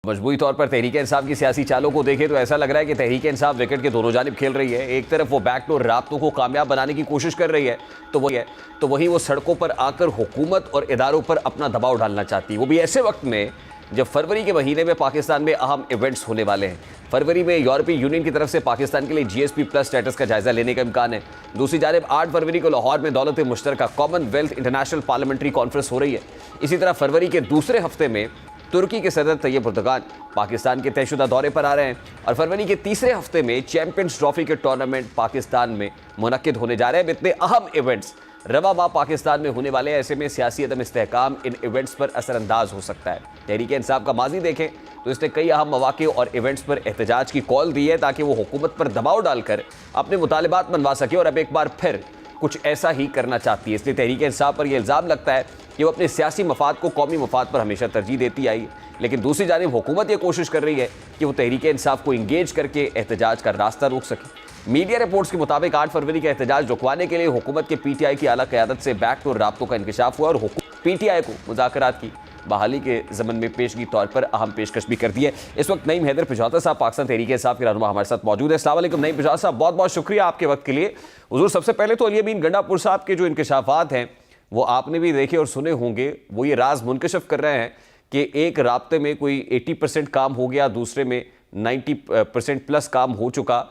مجموعی طور پر تحریک انصاف کی سیاسی چالوں کو دیکھیں تو ایسا لگ رہا ہے کہ تحریک انصاف وکٹ کے دونوں جانب کھیل رہی ہے. ایک طرف وہ بیک ڈور رابطوں کو کامیاب بنانے کی کوشش کر رہی ہے تو وہیں وہ سڑکوں پر آ کر حکومت اور اداروں پر اپنا دباؤ ڈالنا چاہتی ہے, وہ بھی ایسے وقت میں جب فروری کے مہینے میں پاکستان میں اہم ایونٹس ہونے والے ہیں. فروری میں یورپی یونین کی طرف سے پاکستان کے لیے جی ایس پی پلس سٹیٹس کا جائزہ لینے کا امکان ہے. دوسری جانب 8 فروری کو لاہور میں دولت مشترکہ commonwealth international parliamentary conference ہو رہی ہے. اسی طرح فروری کے دوسرے ہفتے میں ترکی کے صدر طیب اردگان پاکستان کے طے شدہ دورے پر آ رہے ہیں, اور فروری کے تیسرے ہفتے میں چیمپئنز ٹرافی کے ٹورنامنٹ پاکستان میں منعقد ہونے جا رہے ہیں. اتنے اہم ایونٹس رواں ماہ پاکستان میں ہونے والے ہیں, ایسے میں سیاسی عدم استحکام ان ایونٹس پر اثر انداز ہو سکتا ہے. تحریک انصاف کا ماضی دیکھیں تو اس نے کئی اہم مواقع اور ایونٹس پر احتجاج کی کال دی ہے تاکہ وہ حکومت پر دباؤ ڈال کر اپنے مطالبات منوا سکے, اور اب ایک بار پھر کچھ ایسا ہی کرنا چاہتی ہے. اس لیے تحریک انصاف پر یہ الزام لگتا ہے کہ وہ اپنے سیاسی مفاد کو قومی مفاد پر ہمیشہ ترجیح دیتی آئی, لیکن دوسری جانب حکومت یہ کوشش کر رہی ہے کہ وہ تحریک انصاف کو انگیج کر کے احتجاج کا راستہ روک سکے. میڈیا رپورٹس کے مطابق 8 فروری کا احتجاج رکوانے کے لیے حکومت کے پی ٹی آئی کی اعلیٰ قیادت سے بیک ڈور رابطوں کا انکشاف ہوا, اور پی ٹی آئی کو مذاکرات کی بحالی کے ضمن میں پیشگی طور پر اہم پیشکش بھی کر دی ہے. اس وقت نعیم حیدر پجھوتا صاحب پاکستان تحریک انصاف کے رہنما ہمارے ساتھ موجود ہے. السلام علیکم نعیم پجھوتا صاحب, بہت بہت شکریہ آپ کے وقت کے لیے. حضور سب سے پہلے تو علی امین گنڈا پور صاحب کے جو انکشافات ہیں وہ آپ نے بھی دیکھے اور سنے ہوں گے, وہ یہ راز منکشف کر رہے ہیں کہ ایک رابطے میں کوئی 80% کام ہو گیا, دوسرے میں 90% پلس کام ہو چکا,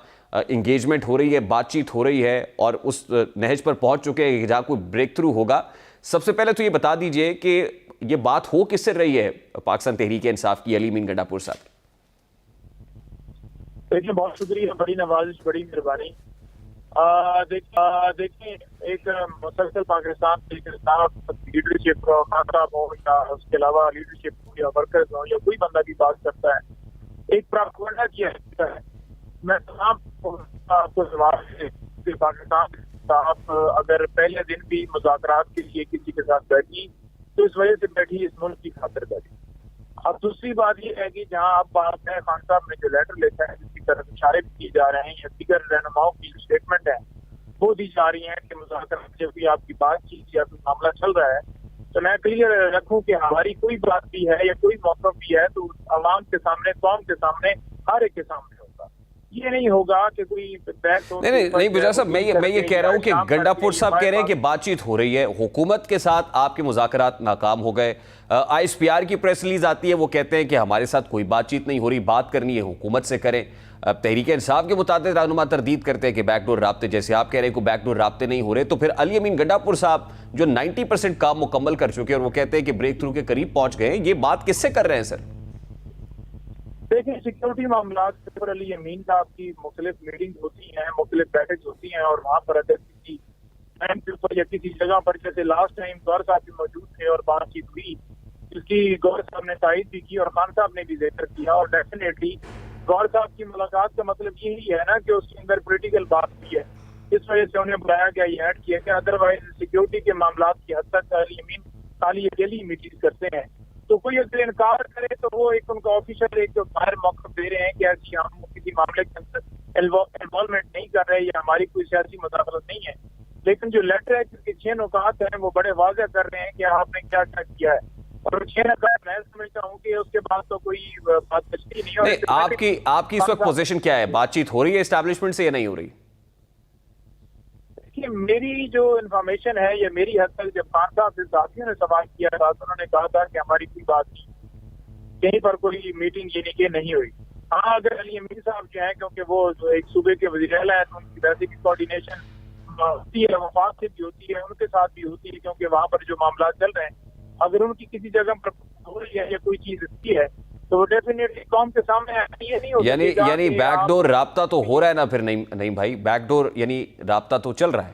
انگیجمنٹ ہو رہی ہے, بات چیت ہو رہی ہے, اور اس نہج پر پہنچ چکے ہیں کہ جہاں کوئی بریک تھرو ہوگا. سب سے پہلے تو یہ بتا دیجئے کہ یہ بات ہو کس سے رہی ہے پاکستان تحریک انصاف کی, علی امین گنڈا پور صاحب؟ دیکھیں بہت شکریہ, بڑی نوازش, بڑی مہربانی. دیکھیں ایک مسلسل پاکستان لیڈرشپ خان صاحب ہو یا اس کے علاوہ لیڈرشپ ہو یا ورکرز ہو یا کوئی بندہ بھی بات کرتا ہے, ایک پراپیگنڈا کیا ہے. میں تمام کو جواب کہ پاکستان صاحب اگر پہلے دن بھی مذاکرات کے لیے کسی کے ساتھ بیٹھی تو اس وجہ سے بیٹھی اس ملک کی خاطر بیٹھی. اب دوسری بات یہ ہے کہ جہاں اب بات ہے خان صاحب نے جو لیٹر لکھا ہے جس کی طرف اشارے بھی کیے جا رہے ہیں یا دیگر رہنماؤں کی جو اسٹیٹمنٹ ہے وہ دی جا رہی ہیں کہ مذاکرات جب بھی آپ کی بات چیت یا کوئی معاملہ چل رہا ہے تو میں کلیئر رکھوں کہ ہماری کوئی بات بھی ہے یا کوئی موقف بھی ہے تو عوام کے سامنے, قوم کے سامنے, ہر ایک کے سامنے ہوگا. یہ نہیں ہوگا کہ کوئی نہیں بجا صاحب, میں یہ کہہ رہا ہوں کہ گنڈا پور صاحب کہہ رہے ہیں کہ بات چیت ہو رہی ہے, حکومت کے ساتھ آپ کے مذاکرات ناکام ہو گئے. آئی ایس پی آر کی پریس ریلیز آتی ہے, وہ کہتے ہیں کہ ہمارے ساتھ کوئی بات چیت نہیں ہو رہی, بات کرنی ہے حکومت سے کریں. تحریک انصاف کے متعدد رہنما تردید کرتے ہیں کہ بیک ڈور رابطے, جیسے آپ کہہ رہے ہیں کہ بیک ڈور رابطے نہیں ہو رہے, تو پھر علی امین گنڈا پور صاحب جو 90% کام مکمل کر چکے اور وہ کہتے ہیں کہ بریک تھرو کے قریب پہنچ گئے, یہ بات کس سے کر رہے ہیں سر؟ دیکھیں سیکیورٹی معاملات پر علی امین صاحب کی مختلف میٹنگ ہوتی ہیں, مختلف بیٹھک ہوتی ہیں, اور وہاں پر اگر کسی ٹائم کے اوپر یا کسی جگہ پر, جیسے لاسٹ ٹائم گور صاحب بھی موجود تھے اور بات چیت ہوئی جس کی گور صاحب نے تائید بھی کی اور خان صاحب نے بھی ذکر کیا, اور ڈیفینیٹلی گور صاحب کی ملاقات کا مطلب یہی ہے نا کہ اس کے اندر پولیٹیکل بات بھی ہے, اس وجہ سے انہیں بلایا گیا, یہ ایڈ کیا کہ ادروائز سیکیورٹی کے معاملات کی حد تک علی امین خالی اکیلی میٹنگ کرتے ہیں. تو کوئی اگر انکار کرے تو وہ ایک ان کا آفیشل ایک باہر موقف دے رہے ہیں کہ ایسی ہم کسی معاملے کے اندر انوالومنٹ نہیں کر رہے یا ہماری کوئی سیاسی مداخلت نہیں ہے. لیکن جو لیٹر ہے جس کے 6 نکات ہیں وہ بڑے واضح کر رہے ہیں کہ آپ نے کیا کیا کیا ہے, اور 6 نکات میں سمجھتا ہوں کہ اس کے بعد تو کوئی بات بچتی نہیں ہے. آپ کی اس وقت پوزیشن کیا ہے, بات چیت ہو رہی ہے اسٹیبلشمنٹ سے یا نہیں ہو رہی؟ میری جو انفارمیشن ہے یا میری حد تک جب خان صاحب سے ساتھیوں نے سوال کیا تھا تو انہوں نے کہا تھا کہ ہماری کوئی بات نہیں, کہیں پر کوئی میٹنگ یعنی کہ نہیں ہوئی. ہاں اگر علی امین صاحب جو ہیں کیونکہ وہ ایک صوبے کے وزیر اعلیٰ ہیں تو ان کی ویسے بھی کوارڈینیشن ہوتی ہے, وفاق سے بھی ہوتی ہے, ان کے ساتھ بھی ہوتی ہے, کیونکہ وہاں پر جو معاملات چل رہے ہیں اگر ان کی کسی جگہ پر ہو رہی ہے یا کوئی چیز اچھی ہے تو وہ ڈیفینیٹلی قوم کے سامنے یہ نہیں ہوتا. یعنی بیک ڈور رابطہ تو ہو رہا ہے نا پھر؟ نہیں بھائی, بیک ڈور یعنی رابطہ تو چل رہا ہے.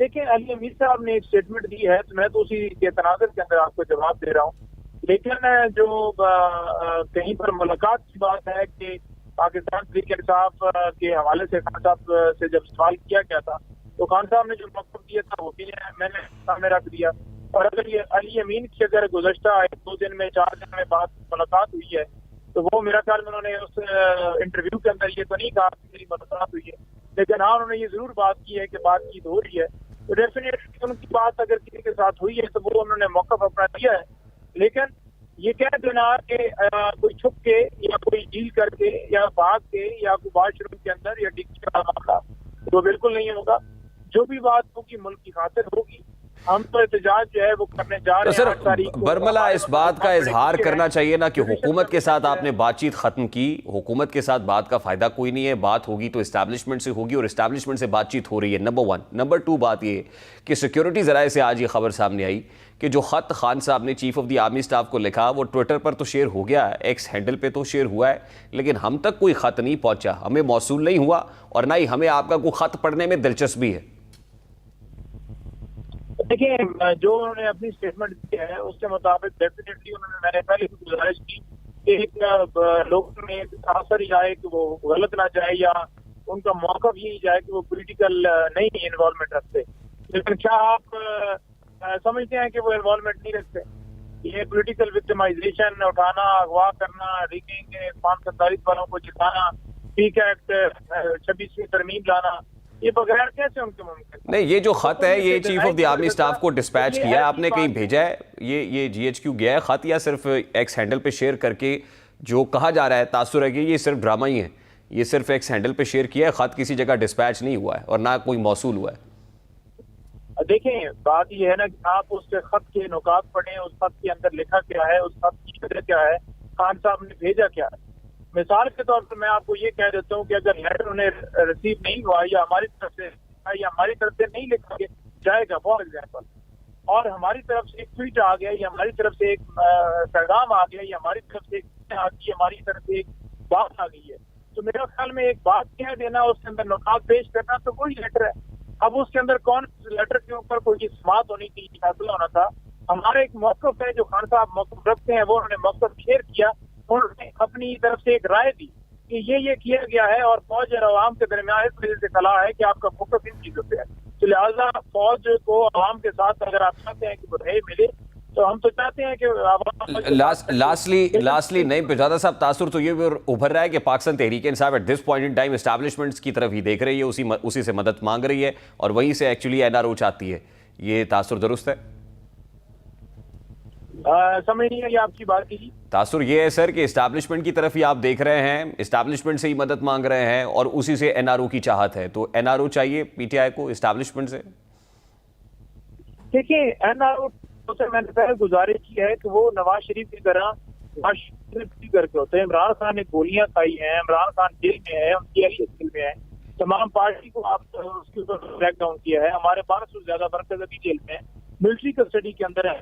دیکھیں علی امین صاحب نے ایک اسٹیٹمنٹ دی ہے تو میں تو اسی کے تناظر کے اندر آپ کو جواب دے رہا ہوں, لیکن جو کہیں پر ملاقات کی بات ہے کہ پاکستان تحریک انصاف کے حوالے سے خان صاحب سے جب سوال کیا گیا تھا تو خان صاحب نے جو موقف دیا تھا وہ بھی میں نے سامنے رکھ دیا. اور اگر یہ علی امین کی اگر گزشتہ 2 دن میں 4 دن میں ملاقات ہوئی ہے تو وہ میرا خیال میں انہوں نے اس انٹرویو کے اندر یہ تو نہیں کہا کہ میری ملاقات ہوئی ہے, لیکن ہاں انہوں نے یہ ضرور بات کی ہے کہ بات چیت ہو رہی ہے. تو ڈیفینیٹلی ان کی بات اگر کسی کے ساتھ ہوئی ہے تو وہ انہوں نے موقف اپنا دیا ہے, لیکن یہ کہہ دینا کہ کوئی چھپ کے یا کوئی ڈیل کر کے یا بھاگ کے یا کوئی واش روم کے اندر یا ڈگری کا معاملہ، وہ بالکل نہیں ہوگا. جو بھی بات ہوگی ملک کی خاطر ہوگی. ہم تو احتجاج جو ہے وہ کرنے جا رہے تو ہیں. سر برملا اس بات کا اظہار کرنا چاہیے نا کہ حکومت کے ساتھ آپ نے بات چیت ختم کی، حکومت کے ساتھ بات کا فائدہ کوئی نہیں ہے، بات ہوگی تو اسٹیبلشمنٹ سے ہوگی اور اسٹیبلشمنٹ سے بات چیت ہو رہی ہے. نمبر 1. نمبر 2 بات یہ کہ سیکیورٹی ذرائع سے آج یہ خبر سامنے آئی کہ جو خط خان صاحب نے chief of the army staff کو لکھا وہ ٹویٹر پر تو شیئر ہو گیا ہے، ایکس ہینڈل پہ تو شیئر ہوا ہے، لیکن ہم تک کوئی خط نہیں پہنچا، ہمیں موصول نہیں ہوا اور نہ ہی ہمیں آپ کا کوئی خط پڑھنے میں دلچسپی ہے. دیکھیں جو انہوں نے اپنی اسٹیٹمنٹ دی ہے اس کے مطابق ڈیفینیٹلی انہوں نے، میں نے پہلے بھی گزارش کی کہ ایک لوگوں میں اثر یہ آئے کہ وہ غلط نہ جائے یا ان کا موقف یہی جائے کہ وہ پولیٹیکل نہیں انوالومنٹ رکھتے. لیکن کیا آپ سمجھتے ہیں کہ وہ انوالومنٹ نہیں رکھتے؟ یہ پولیٹیکل وکٹمائزیشن اٹھانا، اغوا کرنا، ریگنگ 547 والوں کو جتانا، پیک ایکٹ 26 میں ترمیم لانا، یہ بغیر کیسے ان کے ممکن؟ نہیں، یہ جو خط ہے یہ chief of the army staff کو ڈسپیچ کیا ہے آپ نے، کہیں بھیجا ہے یہ جی ایچ کیو گیا ہے خط یا صرف ایکس ہینڈل پہ شیئر کر کے جو کہا جا رہا ہے تاثر ہے کہ یہ صرف ڈرامہ ہی ہے، یہ صرف ایکس ہینڈل پہ شیئر کیا ہے، خط کسی جگہ ڈسپیچ نہیں ہوا ہے اور نہ کوئی موصول ہوا ہے؟ دیکھیں بات یہ ہے نا کہ آپ اس کے خط کے نکات پڑھیں، اس خط کے اندر لکھا کیا ہے، اس خط کی وجہ کیا ہے، خان صاحب نے بھیجا کیا ہے. مثال کے طور پر میں آپ کو یہ کہہ دیتا ہوں کہ اگر لیٹر انہیں ریسیو نہیں ہوا یا ہماری طرف سے نہیں لکھا جائے گا فار ایگزامپل، اور ہماری طرف سے ایک ٹویٹ آ گیا یا ہماری طرف سے ایک پیغام آ گیا یا ہماری طرف سے ایک ہماری طرف سے ایک بات آ گئی ہے، تو میرا خیال میں ایک بات کہہ دینا، اس کے اندر نکات پیش کرنا تو وہی لیٹر ہے. اب اس کے اندر کون لیٹر کے اوپر کوئی سماعت ہونی تھی، فیصلہ ہونا تھا. ہمارا ایک موقف ہے جو خان صاحب موقف رکھتے ہیں، وہ انہوں نے موقف شیئر کیا، انہوں نے اپنی طرف سے ایک رائے دی کہ یہ کیا گیا ہے اور فوج اور عوام کے درمیان اس وجہ سے خلا ہے کہ آپ کا موقف ان چیزوں پہ ہے. تو لہٰذا فوج کو عوام کے ساتھ اگر آپ چاہتے ہیں کہ وہ رہے ملے تو ہم تو چاہتے ہیں کہ لاسٹلی نہیں پیجادہ صاحب، تاثر تو یہ بھی ابھر رہا ہے کہ Pakistan Tehreek Insaf at this point in time establishments کی طرف ہی دیکھ رہی ہے، اسی سے مدد مانگ رہی ہے اور وہیں سے ایکچولی این آر او چاہتی ہے. یہ تاثر درست ہے؟ سمجھ نہیں آئی آپ کی بات کی. تاثر یہ ہے سر کہ اسٹیبلشمنٹ کی طرف ہی آپ دیکھ رہے ہیں، اسٹیبلشمنٹ سے ہی مدد مانگ رہے ہیں اور اسی سے این آر او کی چاہت ہے، تو این آر او چاہیے پی ٹی آئی کو اسٹیبلشمنٹ سے؟ دیکھیں این آر او سے میں نے پہلے گزارش کی ہے کہ وہ نواز شریف کی طرح کر کے ہوتے ہیں. عمران خان نے گولیاں کھائی ہیں، عمران خان جیل میں ہے، ان کی جیل میں ہے، تمام پارٹی کو آپ اس کے اوپر کریک ڈاؤن کیا ہے. ہمارے 1200 سے زیادہ ورکرز ابھی جیل میں ہیں، ملٹری کسٹڈی کے اندر ہیں.